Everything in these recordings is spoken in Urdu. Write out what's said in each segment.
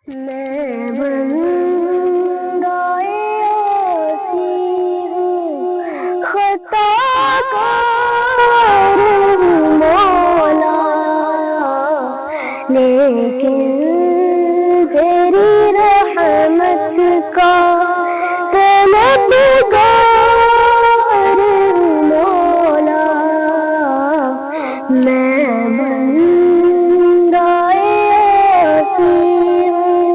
میں بندۂ عاصی ہوں، خطا کار ہوں مولا، لیکن تیری رحمت کا طلبگار ہوں مولا، میں بندۂ عاصی ہوں۔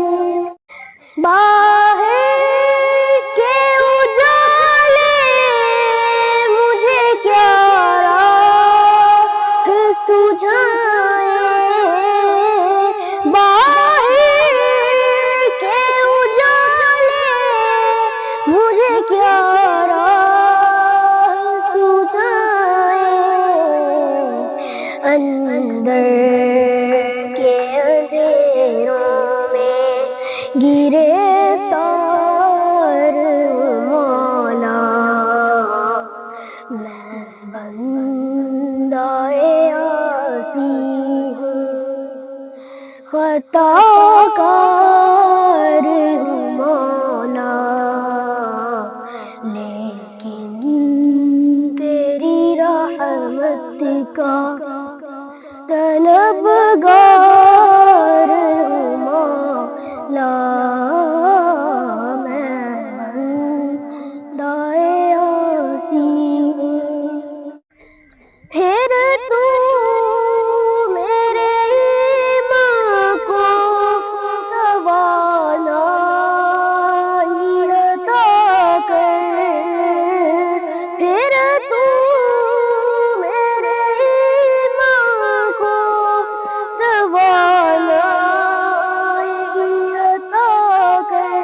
باہر کے اجالے مجھے کیا راہ سجھائیں، باہر کے اجالے مجھے کیا راہ سجھائیں، اندر کے اندھیروں میں گرفتار ہوں مولا، میں بندۂ عاصی ہوں، خطا کار ہوں مولا، لیکن تیری رحمت کا طلبگار ہوں مولا، میں بندۂ عاصی ہوں۔ پھر تو میرے ایمان کو توانائی عطا کر، پھر تو میرے ایمان کو توانائی عطا کر،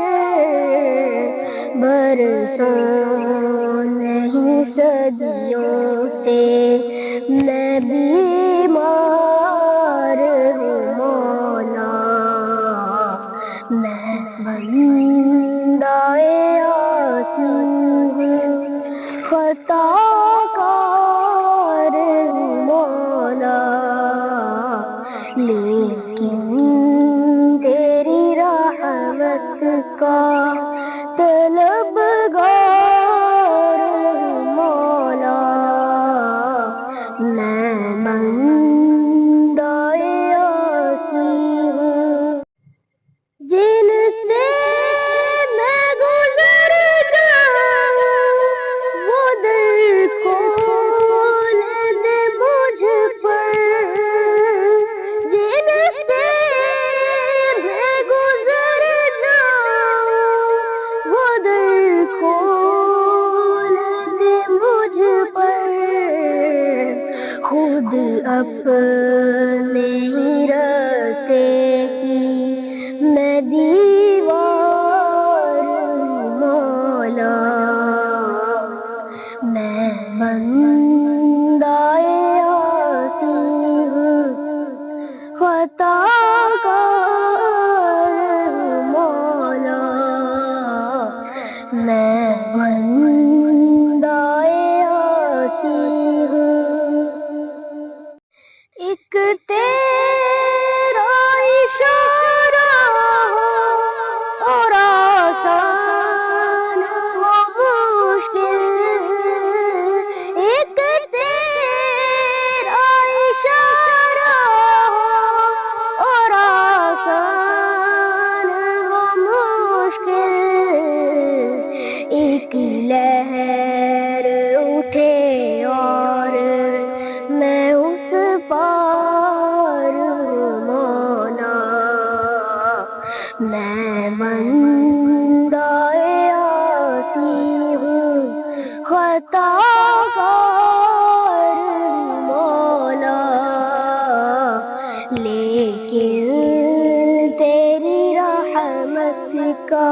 برسوں نہیں صدیوں سے میں بیمار ہوں مولا، میں بندۂ عاصی ہوں، خطا کار ہوں مولا، لیکن تیری رحمت کا طلبگار ہوں مولا، میں بندۂ عاصی ہوں۔ جن سے میں گزر جاؤں وہ در کھول دے مجھ پر، جن سے میں گزر جاؤں وہ در کھول دے مجھ پر، خود اپنے ہی راستے کی میں دیوار ہوں مولا، میں بندۂ عاصی ہوں، خطا کار ہوں مولا، میں بندۂ عاصی ہوں۔ ایک تیرا اشارہ ہو اور آسان ہو مشکل، ایک تیرا اشارہ ہو اور آسان ہو مشکل، ایک لہر اٹھے اور میں اس پار ہوں مولا، میں بندۂ عاصی ہوں، خطا کار ہوں مولا، لیکن تیری رحمت کا